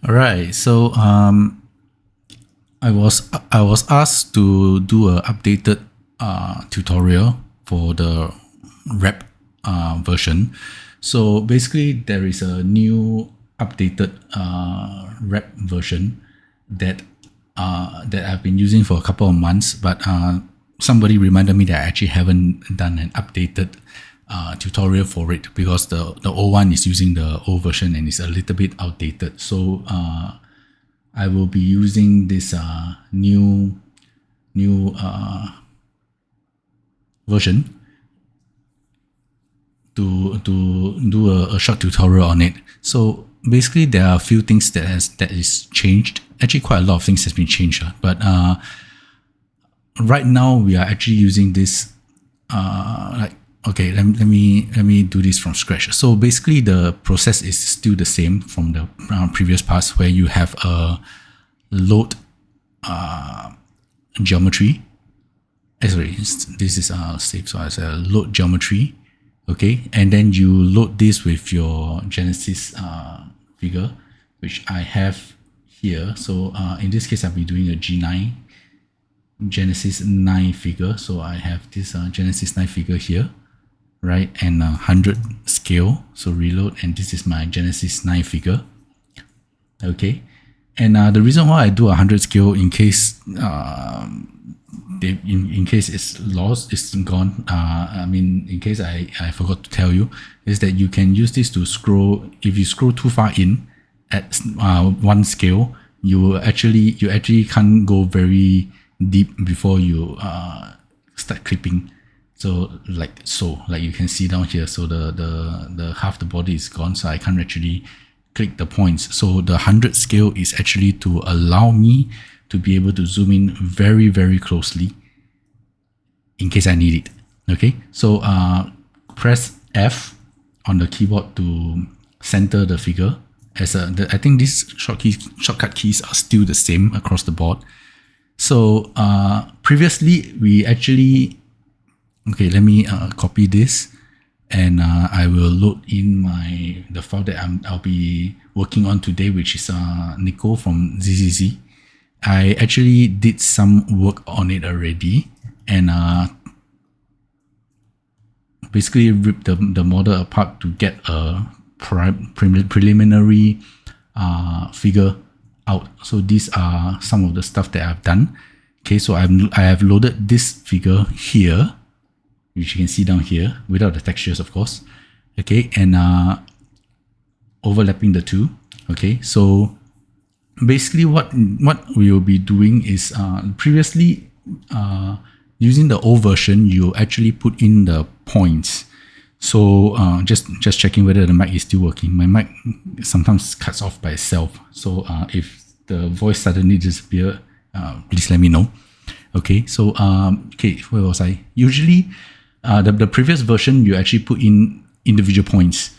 All right. So I was asked to do a updated tutorial for the Wrap version. So basically, there is a new updated Wrap version that that I've been using for a couple of months, but somebody reminded me that I actually haven't done an updated tutorial for it because the old one is using the old version and it's a little bit outdated. So I will be using this new version to do a short tutorial on it. So basically, there are a few things that is changed. Actually, quite a lot of things has been changed. But right now, we are actually using this. Okay, let me do this from scratch. So basically, the process is still the same from the previous parts, where you have a load geometry. Sorry, this is saved. So as a load geometry. Okay, and then you load this with your Genesis figure, which I have here. So in this case, I'll be doing a G9 Genesis 9 figure. So I have this Genesis 9 figure here, right? And 100 scale. So reload, and this is my Genesis 9 figure. Okay, and the reason why I do 100 scale in case in case it's lost, it's gone. I mean, in case I forgot to tell you, is that you can use this to scroll. If you scroll too far in at one scale, you actually can't go very deep before you start clipping. So like you can see down here. So the half the body is gone, so I can't actually click the points. So the 100 scale is actually to allow me to be able to zoom in very, very closely in case I need it. Okay, so press F on the keyboard to center the figure. I think these shortcut keys are still the same across the board. So previously we actually, okay, let me copy this, and I will load in the file that I'll be working on today, which is Nico from ZZZ. I actually did some work on it already, and basically ripped the model apart to get a preliminary figure out. So these are some of the stuff that I've done. Okay, so I have loaded this figure here, which you can see down here, without the textures, of course. Okay, and overlapping the two. Okay, so basically what we will be doing is previously using the old version, you actually put in the points. So just checking whether the mic is still working. My mic sometimes cuts off by itself. So if the voice suddenly disappears, please let me know. Okay, so okay, where was I? Usually the previous version, you actually put in individual points,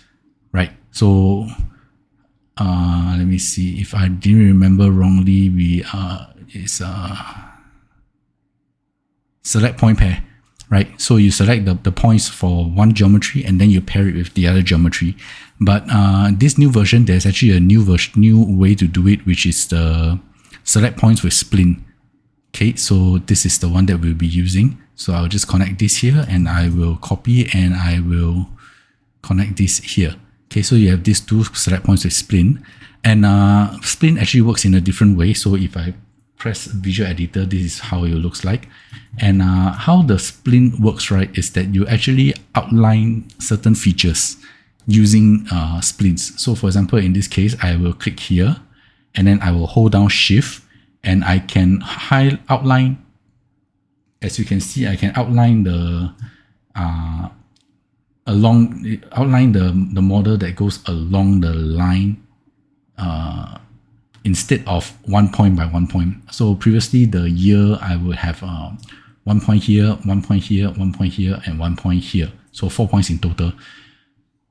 right? So let me see, if I didn't remember wrongly, it's select point pair, right? So you select the points for one geometry and then you pair it with the other geometry. But this new version, there's actually a new way to do it, which is the select points with splint. Okay, so this is the one that we'll be using. So I'll just connect this here, and I will copy and I will connect this here. Okay, so you have these two select points with splint, and splint actually works in a different way. So if I press Visual Editor, this is how it looks like. And how the splint works, right, is that you actually outline certain features using splints. So for example, in this case, I will click here, and then I will hold down Shift, and I can outline. As you can see, I can outline the the model that goes along the line instead of 1 point by 1 point. So previously, the year, I would have 1 point here, 1 point here, 1 point here, and 1 point here. So 4 points in total.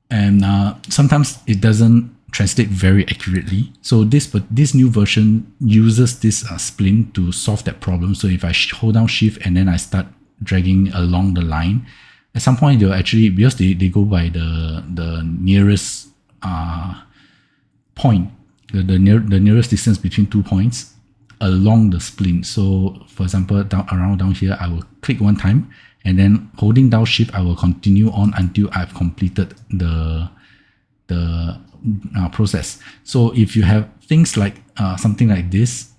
And sometimes it doesn't translate very accurately. So this new version uses this splint to solve that problem. So if I hold down Shift and then I start dragging along the line, at some point they'll actually, because they go by the nearest point, the nearest distance between 2 points along the spline. So for example, down here, I will click one time, and then holding down shift, I will continue on until I've completed the process. So if you have things like something like this,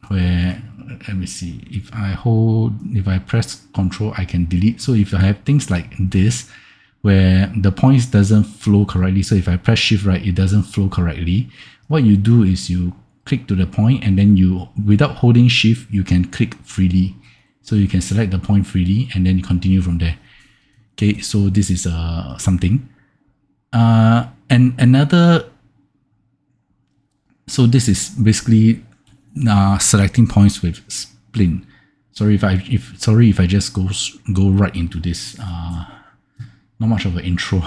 where, let me see, if I press Control, I can delete. So if I have things like this, where the points doesn't flow correctly, so if I press Shift right, it doesn't flow correctly, what you do is you click to the point, and then you, without holding Shift, you can click freely. So you can select the point freely, and then you continue from there. Okay, so this is something. And another, so this is basically selecting points with spline. Sorry if I just go right into this. Not much of an intro.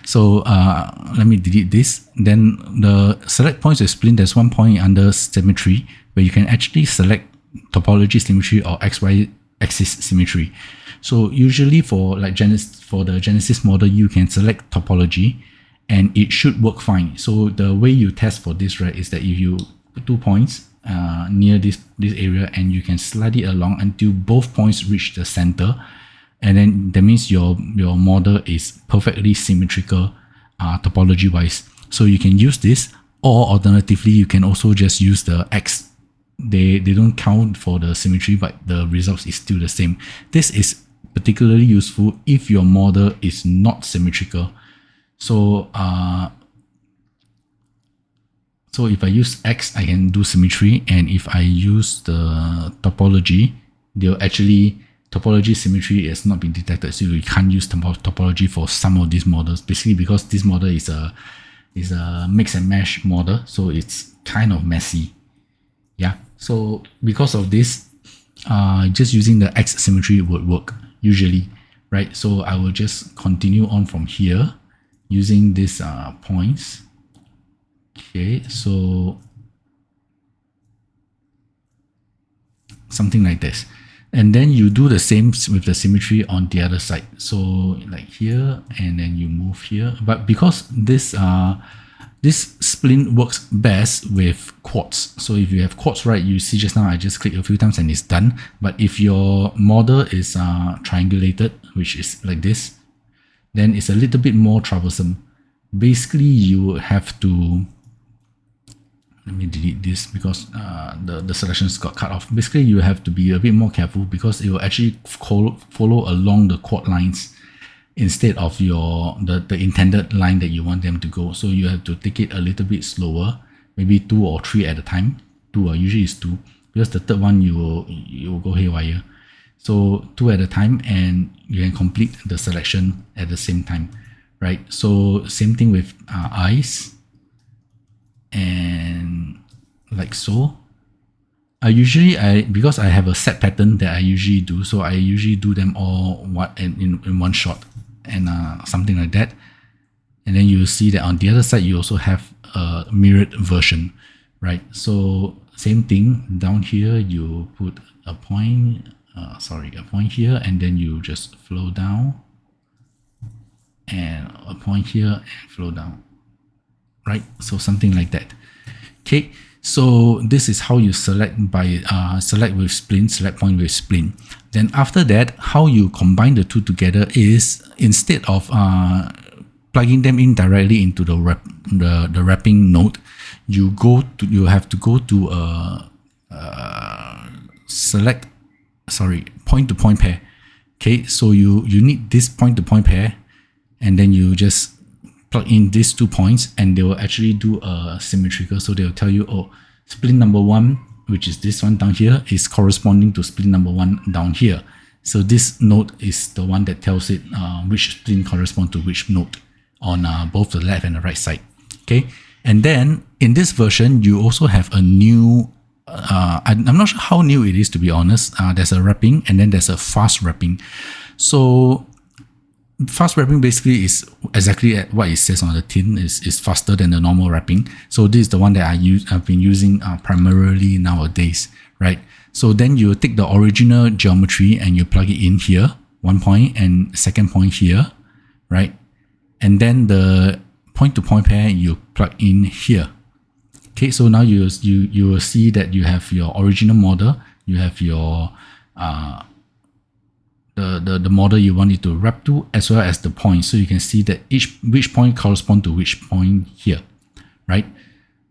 So let me delete this. Then the select points with spline, there's one point under symmetry where you can actually select topology symmetry or XY axis symmetry. So usually for like the Genesis model, you can select topology and it should work fine. So the way you test for this, right, is that if you put 2 points near this area, and you can slide it along until both points reach the center, and then that means your model is perfectly symmetrical topology wise. So you can use this, or alternatively you can also just use the X. They don't count for the symmetry, but the results is still the same. This is particularly useful if your model is not symmetrical. So so if I use X, I can do symmetry, and if I use the topology, they'll actually, topology symmetry has not been detected, so you can't use topology for some of these models, basically because this model is a mix and match model, so it's kind of messy. Yeah, so because of this, just using the X symmetry would work usually, right? So I will just continue on from here using these points. Okay, so something like this. And then you do the same with the symmetry on the other side. So like here, and then you move here. But because this spline works best with quads. So if you have quads, right, you see just now I just click a few times and it's done. But if your model is triangulated, which is like this, then it's a little bit more troublesome. Basically, you have to, let me delete this because the selections got cut off. Basically, you have to be a bit more careful because it will actually follow along the quad lines instead of the intended line that you want them to go. So you have to take it a little bit slower, maybe 2 or 3 at a time. Usually is 2, because the third one you will go haywire. So 2 at a time, and you can complete the selection at the same time, right? So same thing with eyes. And like so, because I have a set pattern that I usually do, so I usually do them all in one shot, and something like that. And then you will see that on the other side you also have a mirrored version, right? So same thing down here, you put a point, a point here, and then you just flow down, and a point here and flow down. Right, so something like that. Okay, so this is how you select by select with spline, select point with spline. Then after that, how you combine the two together is, instead of plugging them in directly into the wrapping node, you have to go to select, point to point pair. Okay, so you need this point to point pair, and then you just plug in these 2 points, and they will actually do a symmetrical. So they'll tell you, oh, spline number 1, which is this one down here, is corresponding to spline number 1 down here. So this node is the one that tells it which spline corresponds to which node on both the left and the right side. Okay, and then in this version, you also have a new, I'm not sure how new it is, to be honest. There's a wrapping, and then there's a fast wrapping. So fast wrapping basically is exactly what it says on the tin, is faster than the normal wrapping. So this is the one that I've been using primarily nowadays, right? So then you take the original geometry and you plug it in here, 1 point, and second point here, right? And then the point to point pair you plug in here. Okay, so now you will see that you have your original model, you have your the model you want it to wrap to, as well as the point. So you can see that which point correspond to which point here, right?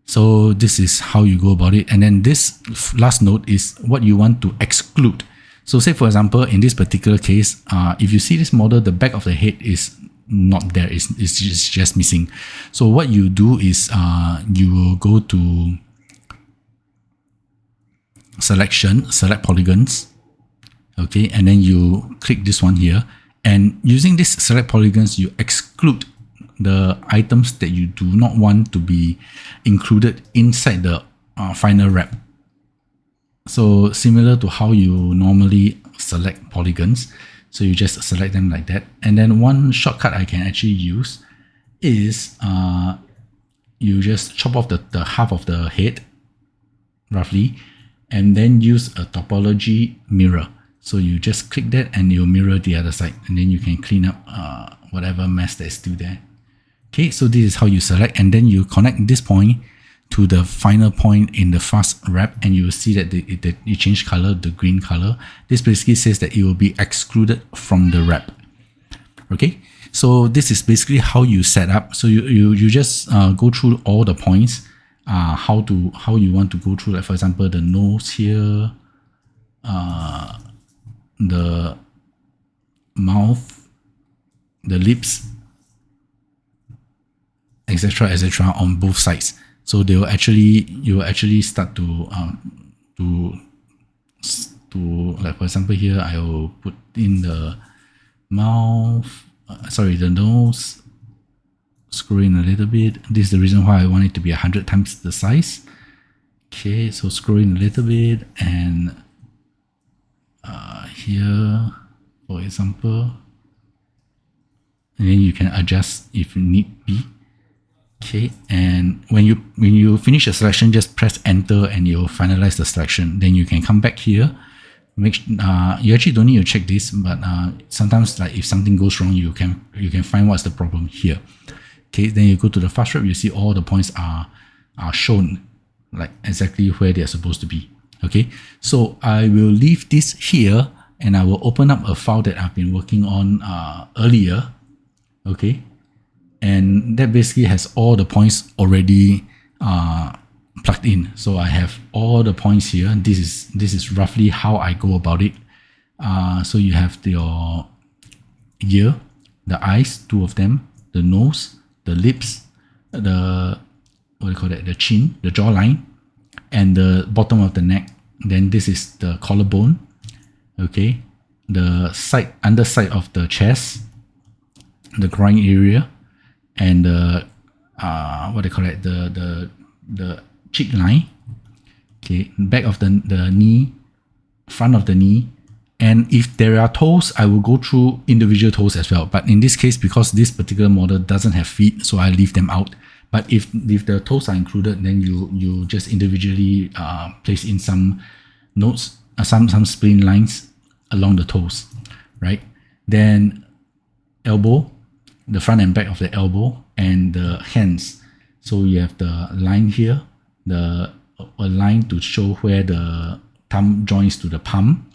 So this is how you go about it. And then this last note is what you want to exclude. So say for example, in this particular case, if you see this model, the back of the head is not there, it's just missing. So what you do is you will go to selection, select polygons, okay, and then you click this one here, and using this select polygons, you exclude the items that you do not want to be included inside the final wrap. So similar to how you normally select polygons, so you just select them like that. And then one shortcut I can actually use is you just chop off the half of the head roughly, and then use a topology mirror. So you just click that and you mirror the other side, and then you can clean up whatever mess that is still there. Okay, so this is how you select, and then you connect this point to the final point in the fast wrap, and you will see that it changed color, the green color. This basically says that it will be excluded from the wrap. Okay, so this is basically how you set up. So you just go through all the points, how you want to go through. Like for example, the nose here, the mouth, the lips, etc., etc., on both sides. So you will actually start to like for example here, I will put in the mouth, the nose, screw in a little bit. This is the reason why I want it to be 100 times the size. Okay, so screw in a little bit, and here, for example, and then you can adjust if need be. Okay, and when you finish the selection, just press enter and you'll finalize the selection. Then you can come back here. You actually don't need to check this, but sometimes like if something goes wrong, you can find what's the problem here. Okay, then you go to the fast wrap, you see all the points are shown like exactly where they are supposed to be. Okay, so I will leave this here and I will open up a file that I've been working on earlier. Okay, and that basically has all the points already plugged in. So I have all the points here. This is roughly how I go about it. So you have your ear, the eyes, 2 of them, the nose, the lips, the chin, the jawline, and the bottom of the neck. Then this is the collarbone. Okay, the underside of the chest, the groin area, and the the cheek line. Okay, back of the knee, front of the knee, and if there are toes, I will go through individual toes as well. But in this case, because this particular model doesn't have feet, so I leave them out. But if the toes are included, then you just individually place in some notes, some spline lines along the toes, right? Then elbow, the front and back of the elbow, and the hands. So you have the line here, a line to show where the thumb joins to the palm,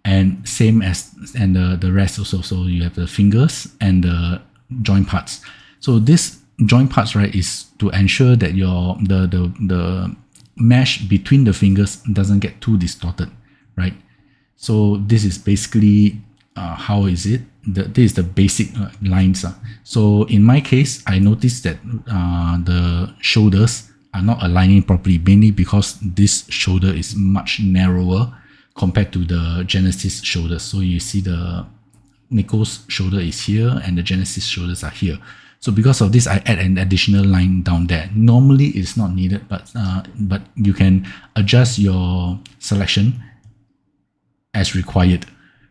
and same as the rest also. So you have the fingers and the joint parts. So this joint parts, right, is to ensure that the mesh between the fingers doesn't get too distorted, right? So this is basically how is it? This is the basic lines. So in my case, I noticed that the shoulders are not aligning properly, mainly because this shoulder is much narrower compared to the Genesis shoulders. So you see the Nico's shoulder is here and the Genesis shoulders are here. So because of this, I add an additional line down there. Normally it's not needed, but you can adjust your selection as required,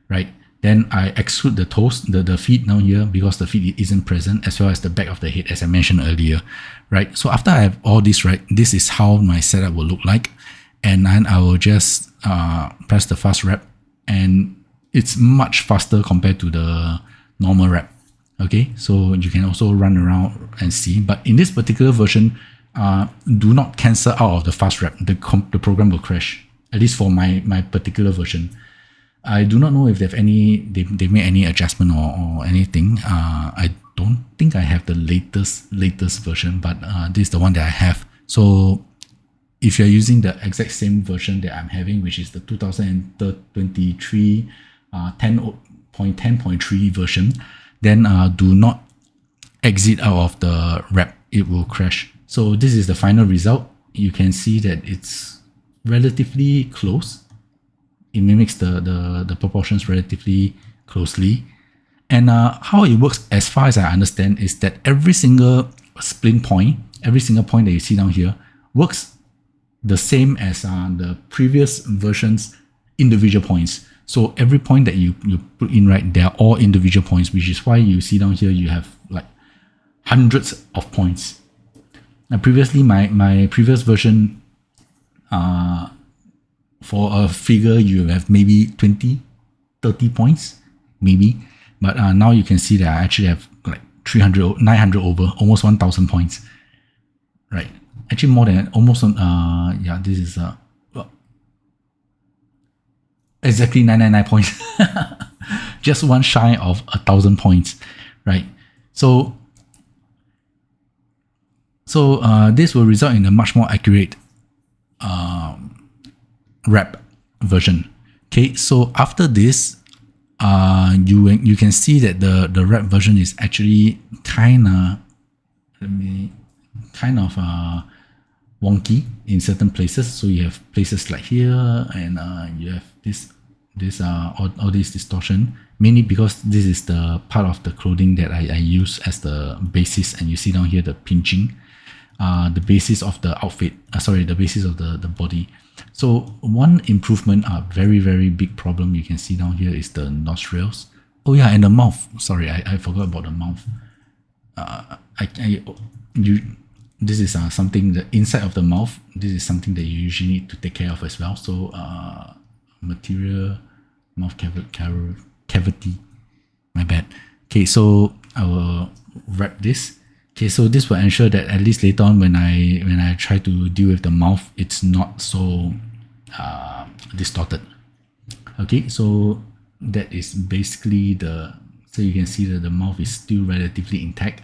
right? Then I exclude the toes, the feet down here, because the feet isn't present, as well as the back of the head, as I mentioned earlier, right? So after I have all this, right, this is how my setup will look like. And then I will just press the fast wrap, and it's much faster compared to the normal wrap. Okay, so you can also run around and see, but in this particular version, do not cancel out of the fast wrap. The program will crash. At least for my particular version. I do not know if they made any adjustment or anything. I don't think I have the latest version, but this is the one that I have. So if you're using the exact same version that I'm having, which is the 2023 10.10.3 version, then do not exit out of the wrap. It will crash. So this is the final result. You can see that it's relatively close. It mimics the proportions relatively closely. And how it works, as far as I understand, is that every single splint point, every single point that you see down here, works the same as the previous version's individual points. So every point that you put in, right, they are all individual points, which is why you see down here you have like hundreds of points. Now previously, my previous version, for a figure, you have maybe 20, 30 points, maybe. But now you can see that I actually have like 300, 900 over, almost 1,000 points. Right. Actually more than almost, yeah, this is exactly 999 points. Just one shy of 1,000 points, right? So this will result in a much more accurate wrap version. Okay, so after this, you can see that the wrap version is actually kind of wonky in certain places. So you have places like here, and you have all this distortion, mainly because this is the part of the clothing that I use as the basis, and you see down here the pinching, the basis of the outfit, the basis of the body. So one improvement, a very, very big problem you can see down here is the nostrils. Oh yeah, and the mouth. Sorry, I forgot about the mouth. This is something, the inside of the mouth, this is something that you usually need to take care of as well. So material, mouth cavity, my bad. Okay, so I will wrap this. Okay, so this will ensure that at least later on when I try to deal with the mouth, it's not so distorted. Okay, so that is basically so you can see that the mouth is still relatively intact.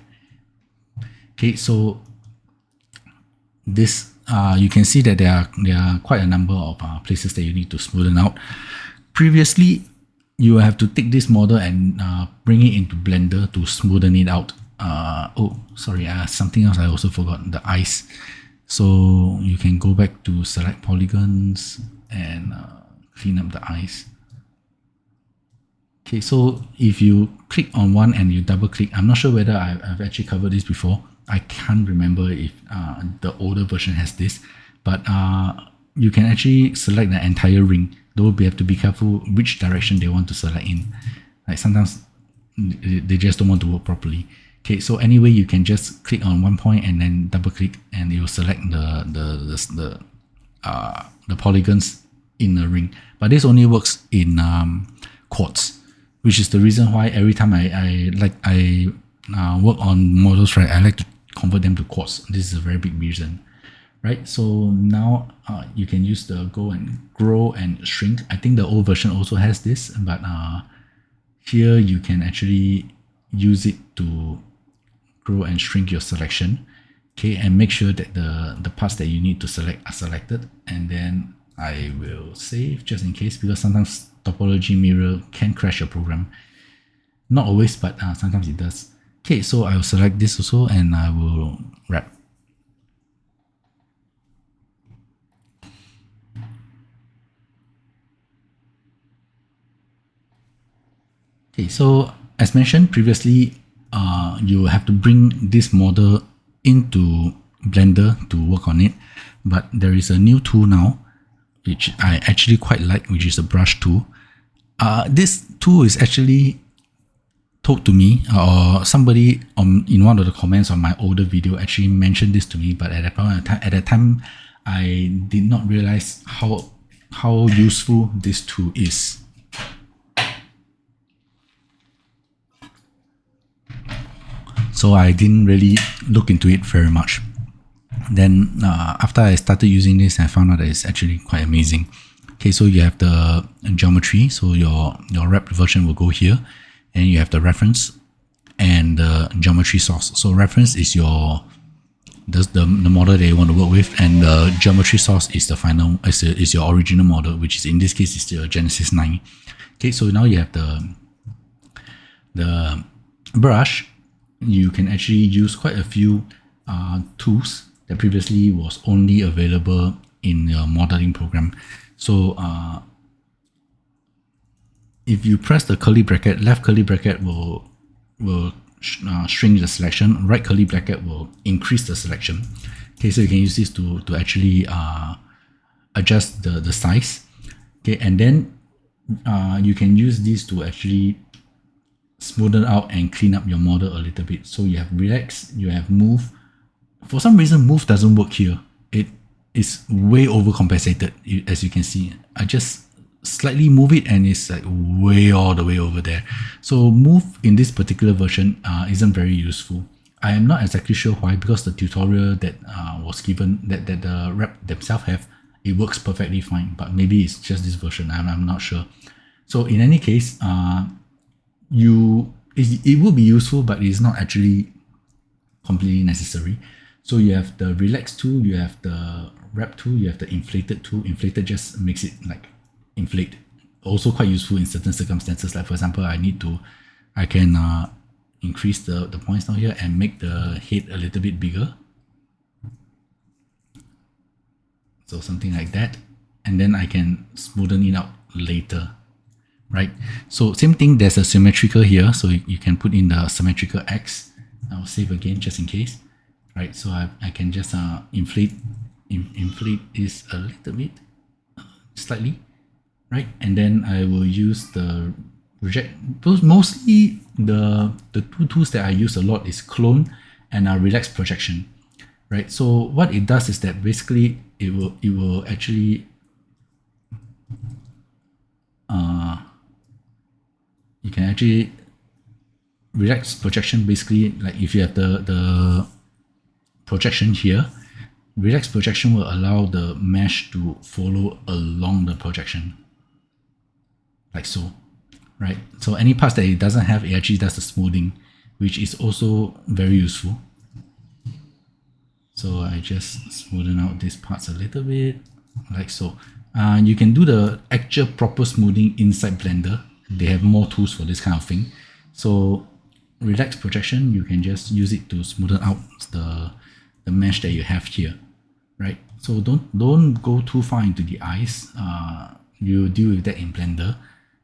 Okay, so this you can see that there are quite a number of places that you need to smoothen out. Previously, you have to take this model and bring it into Blender to smoothen it out. Oh, sorry, something else I also forgot, the eyes. So you can go back to select polygons and clean up the eyes. Okay, so if you click on one and you double click, I'm not sure whether I've actually covered this before. I can't remember if the older version has this, but you can actually select the entire ring. Though you have to be careful which direction they want to select in. Like sometimes they just don't want to work properly. Okay, so anyway, you can just click on one point and then double click, and it will select the polygons in the ring. But this only works in quartz, which is the reason why every time I work on models, right, I like to convert them to quartz. This is a very big reason, right? So now you can use the go and grow and shrink. I think the old version also has this, but here you can actually use it to grow and shrink your selection. Okay, and make sure that the parts that you need to select are selected, and then I will save just in case, because sometimes topology mirror can crash your program. Not always, but sometimes it does. Okay, so I will select this also, and I will wrap. Okay, so as mentioned previously, you have to bring this model into Blender to work on it, but there is a new tool now which I actually quite like, which is a brush tool. This tool is actually told to me, or somebody in one of the comments on my older video actually mentioned this to me, but at that time I did not realize how useful this tool is. So I didn't really look into it very much. Then after I started using this, I found out that it's actually quite amazing. Okay, so you have the geometry. So your wrap version will go here, and you have the reference and the geometry source. So reference is the model that you want to work with, and the geometry source is the final is your original model, which is in this case is the Genesis 9. Okay, so now you have the brush. You can actually use quite a few tools that previously was only available in your modeling program. So if you press the curly bracket, left curly bracket will shrink the selection, right curly bracket will increase the selection. Okay, so you can use this to actually adjust the size. Okay, and then you can use this to actually smoothen out and clean up your model a little bit. So you have relax, you have move. For some reason, move doesn't work here. It is way overcompensated, as you can see. I just slightly move it and it's like way all the way over there. So move in this particular version isn't very useful. I am not exactly sure why, because the tutorial that was given, that the Wrap themselves have, it works perfectly fine, but maybe it's just this version. I'm not sure. So in any case, it will be useful, but it's not actually completely necessary. So you have the relax tool, you have the wrap tool, you have the inflated tool. Inflated just makes it like inflate. Also quite useful in certain circumstances. Like for example, I can increase the points down here and make the head a little bit bigger. So something like that. And then I can smoothen it out later. Right? So same thing, there's a symmetrical here. So you can put in the symmetrical X. I'll save again just in case. Right? So I can just inflate this a little bit, slightly. Right? And then I will use the reject. Those mostly the two tools that I use a lot is clone and relax projection. Right? So what it does is that basically it will actually you can actually relax projection. Basically, like if you have the projection here, relax projection will allow the mesh to follow along the projection, like so, right? So any parts that it doesn't have, it actually does the smoothing, which is also very useful. So I just smoothen out these parts a little bit, like so. You can do the actual proper smoothing inside Blender. They have more tools for this kind of thing. So relax projection, you can just use it to smoothen out the mesh that you have here, right? So don't go too far into the eyes. You deal with that in Blender.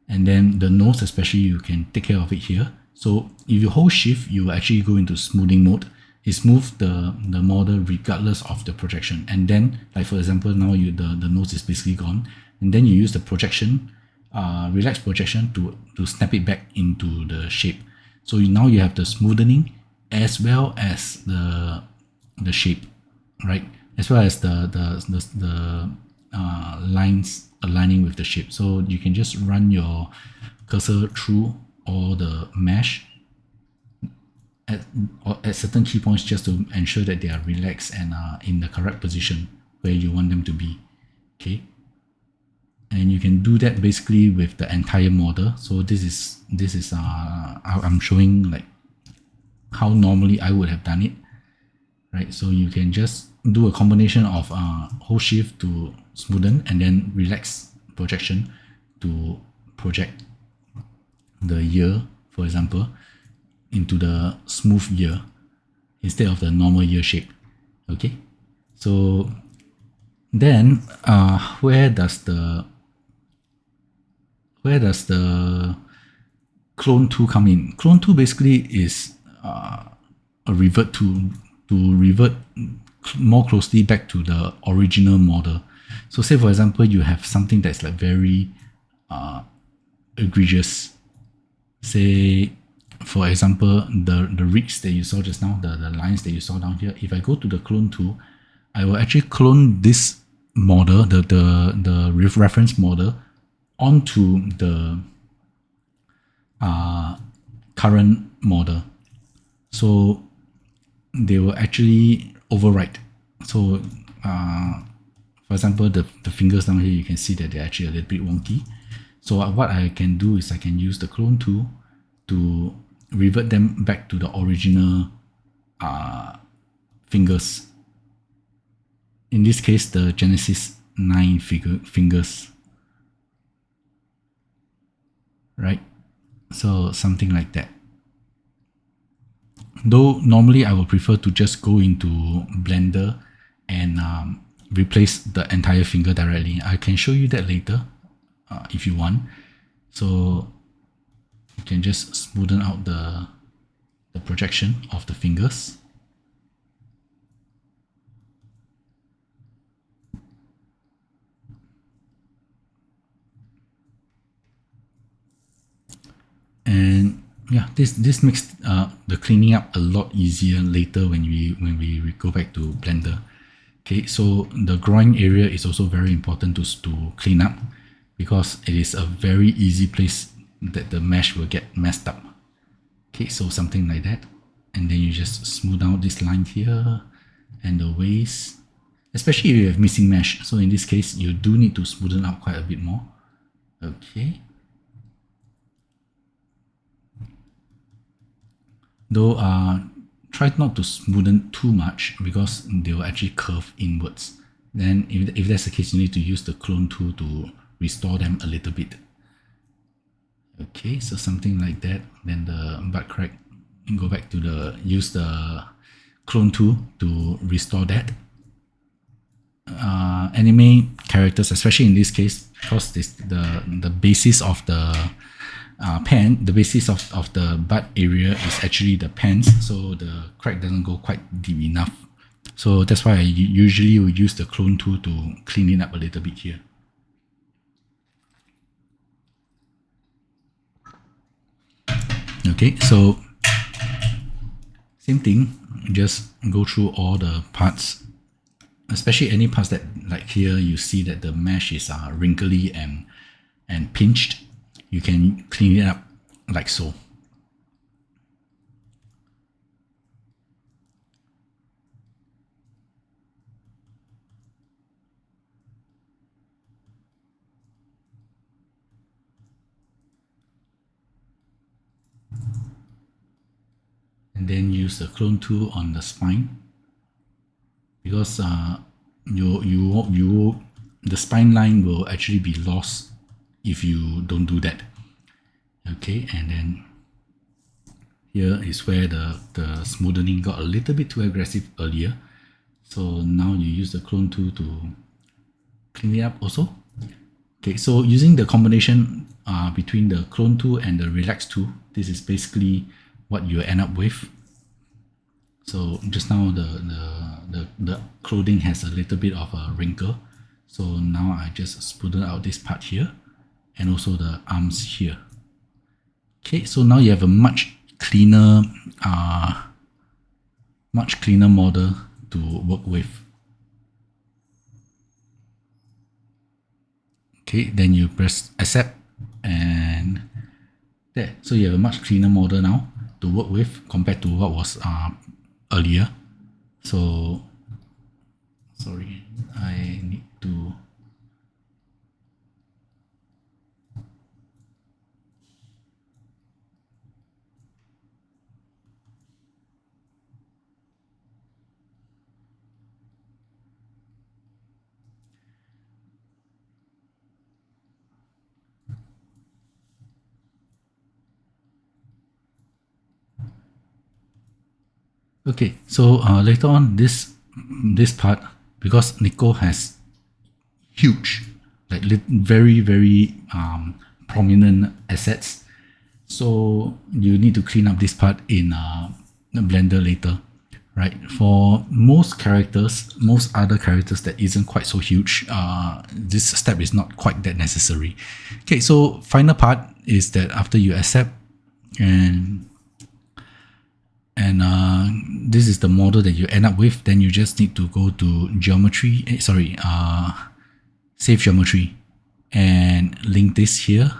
And then the nose especially, you can take care of it here. So if you hold shift, you will actually go into smoothing mode. It smooths the model regardless of the projection. And then, like for example, now the nose is basically gone. And then you use the projection, relax projection to snap it back into the shape. So now you have the smoothing as well as the shape, right? As well as the lines aligning with the shape. So you can just run your cursor through all the mesh at certain key points just to ensure that they are relaxed and in the correct position where you want them to be. Okay. And you can do that basically with the entire model. So this is I'm showing like how normally I would have done it, right? So you can just do a combination of hold shift to smoothen and then relax projection to project the ear, for example, into the smooth ear instead of the normal ear shape. Okay, so then where does the clone tool come in? Clone tool basically is a revert tool to revert more closely back to the original model. So say for example, you have something that's like very egregious. Say for example, the rigs that you saw just now, the lines that you saw down here. If I go to the clone tool, I will actually clone this model, the reference model, onto the current model. So they will actually overwrite. So for example, the fingers down here, you can see that they're actually a little bit wonky. So what I can do is I can use the clone tool to revert them back to the original fingers. In this case, the Genesis 9 fingers, right? So something like that. Though normally I would prefer to just go into Blender and replace the entire finger directly. I can show you that later if you want. So you can just smoothen out the projection of the fingers. And yeah, this makes the cleaning up a lot easier later when we go back to Blender. Okay, so the groin area is also very important to clean up because it is a very easy place that the mesh will get messed up. Okay, so something like that. And then you just smooth out this line here and the waist, especially if you have missing mesh. So in this case, you do need to smoothen out quite a bit more. Okay. Though try not to smoothen too much because they will actually curve inwards. Then if that's the case, you need to use the clone tool to restore them a little bit. Okay, so something like that. Then the butt crack, and go back to use the clone tool to restore that. Anime characters, especially in this case, because the basis of the the basis of the butt area is actually the pants, so the crack doesn't go quite deep enough. So that's why I usually will use the clone tool to clean it up a little bit here. Okay, so same thing, just go through all the parts, especially any parts that, like here, you see that the mesh is wrinkly and pinched. You can clean it up like so. And then use the clone tool on the spine, because the spine line will actually be lost if you don't do that. Okay, and then here is where the smoothing got a little bit too aggressive earlier. So now you use the clone tool to clean it up also. Okay, so using the combination between the clone tool and the relax tool, this is basically what you end up with. So just now the clothing has a little bit of a wrinkle. So now I just smoothen out this part here and also the arms here. Okay, so now you have a much cleaner model to work with. Okay, then you press accept and there. So you have a much cleaner model now to work with compared to what was earlier. So sorry, I need to okay, so later on this part, because Nico has huge, like very prominent assets, so you need to clean up this part in Blender later, right? For most characters, most other characters that isn't quite so huge, this step is not quite that necessary. Okay, so final part is that after you accept and this is the model that you end up with, then you just need to go to geometry, save geometry and link this here,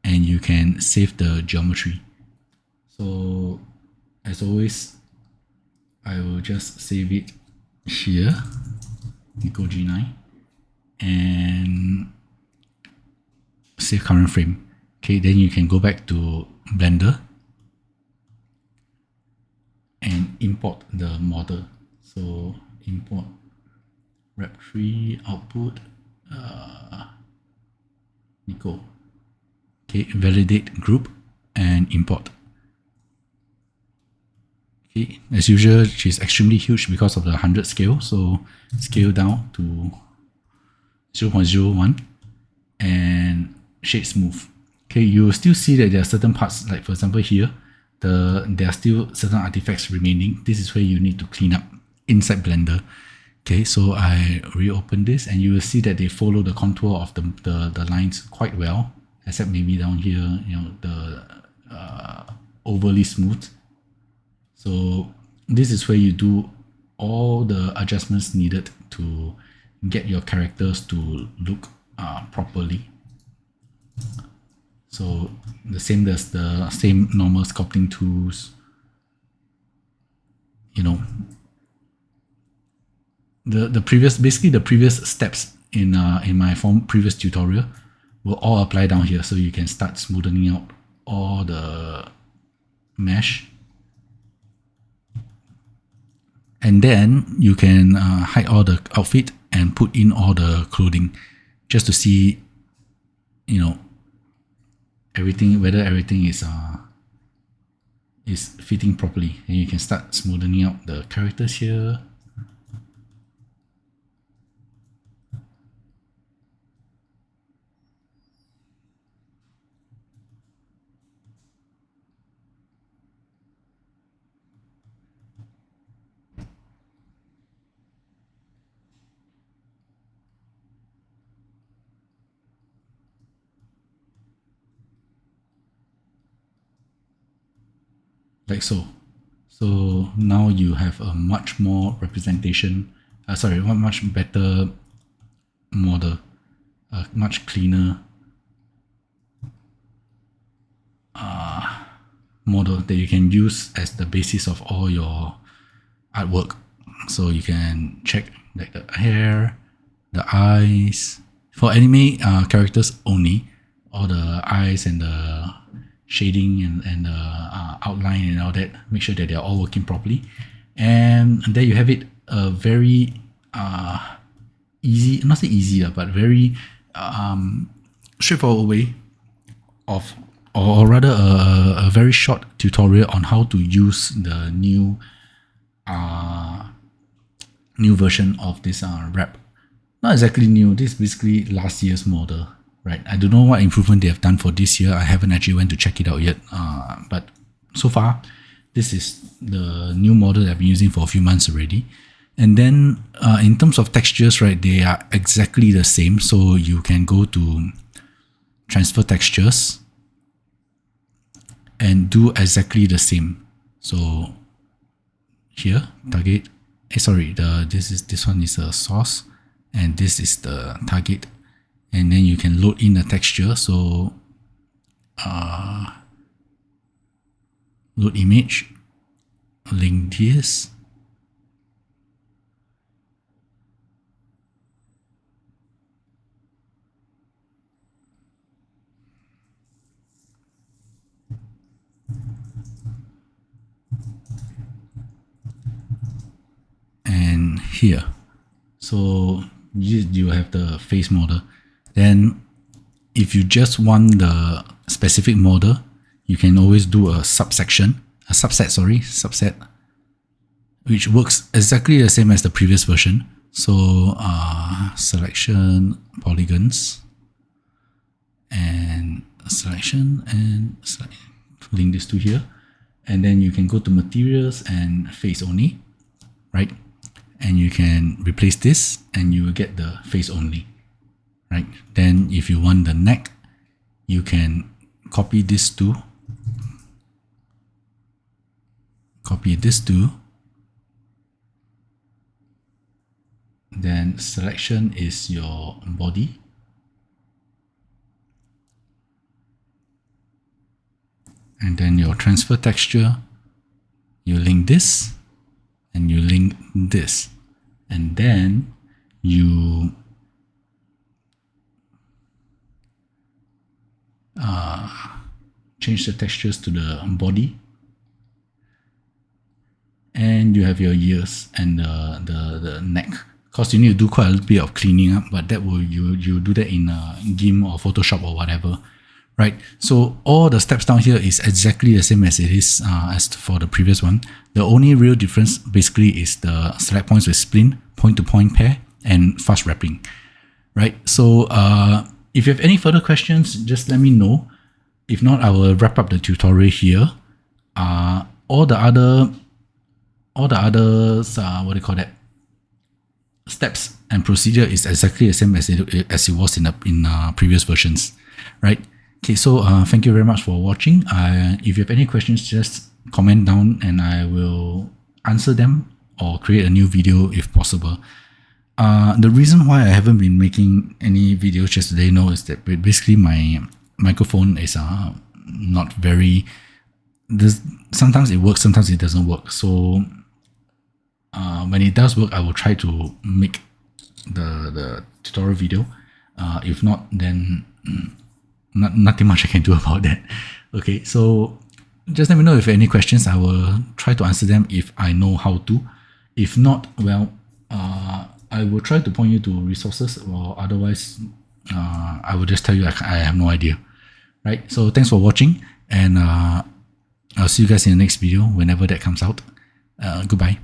and you can save the geometry. So as always, I will just save it here, Nico G9, and save current frame. Okay, then you can go back to Blender and import the model. So import Wrap3 output, Nico. Okay, validate group and import. Okay, as usual, she's extremely huge because of the 100 scale. So scale down to 0.01 and shade smooth. Okay, you will still see that there are certain parts, like for example here, there are still certain artifacts remaining. This is where you need to clean up inside Blender. Okay, so I reopen this and you will see that they follow the contour of the lines quite well, except maybe down here, you know, the overly smooth. So this is where you do all the adjustments needed to get your characters to look properly. So the same as the same normal sculpting tools, you know, the previous steps in my previous tutorial will all apply down here. So you can start smoothing out all the mesh, and then you can hide all the outfit and put in all the clothing just to see, you know, everything, whether everything is fitting properly. And you can start smoothing out the characters here. Like so. So now you have a much more representation, one much better model, a much cleaner model that you can use as the basis of all your artwork. So you can check like the hair, the eyes. For anime characters only, all the eyes and the shading and the outline and all that, make sure that they're all working properly. And there you have it, a very easy, not say easy, but very straightforward way of, or rather a very short tutorial on how to use the new version of this wrap. Not exactly new, this is basically last year's model, right? I don't know what improvement they have done for this year. I haven't actually went to check it out yet, but so far this is the new model that I've been using for a few months already. And then in terms of textures, right, they are exactly the same. So you can go to transfer textures and do exactly the same. So here, target, this one is a source and this is the target. And then you can load in a texture. So load image, link this, and here. So you have the face model. Then if you just want the specific model, you can always do a subset, which works exactly the same as the previous version. So selection, polygons, and selection, and link this to here. And then you can go to materials and face only, right? And you can replace this and you will get the face only, right? Then if you want the neck, you can copy this to, then selection is your body, and then your transfer texture, you link this and you link this. and then you change the textures to the body, and you have your ears and the neck. Of course, you need to do quite a little bit of cleaning up, but that will you do that in GIMP or Photoshop or whatever, right? So all the steps down here is exactly the same as it is as for the previous one. The only real difference basically is the select points with splint, point-to-point pair, and fast wrapping, right? So if you have any further questions, just let me know. If not, I will wrap up the tutorial here. All the others, what do you call that? Steps and procedure is exactly the same as it was in previous versions, right? Okay, so thank you very much for watching. If you have any questions, just comment down and I will answer them or create a new video if possible. The reason why I haven't been making any videos just today now is that basically my microphone is not very. Sometimes it works, sometimes it doesn't work. So when it does work, I will try to make the tutorial video. If not, then nothing much I can do about that. Okay, so just let me know if you have any questions. I will try to answer them if I know how to. If not, well, I will try to point you to resources, or otherwise I will just tell you I have no idea. Right, so thanks for watching, and I'll see you guys in the next video whenever that comes out. Goodbye.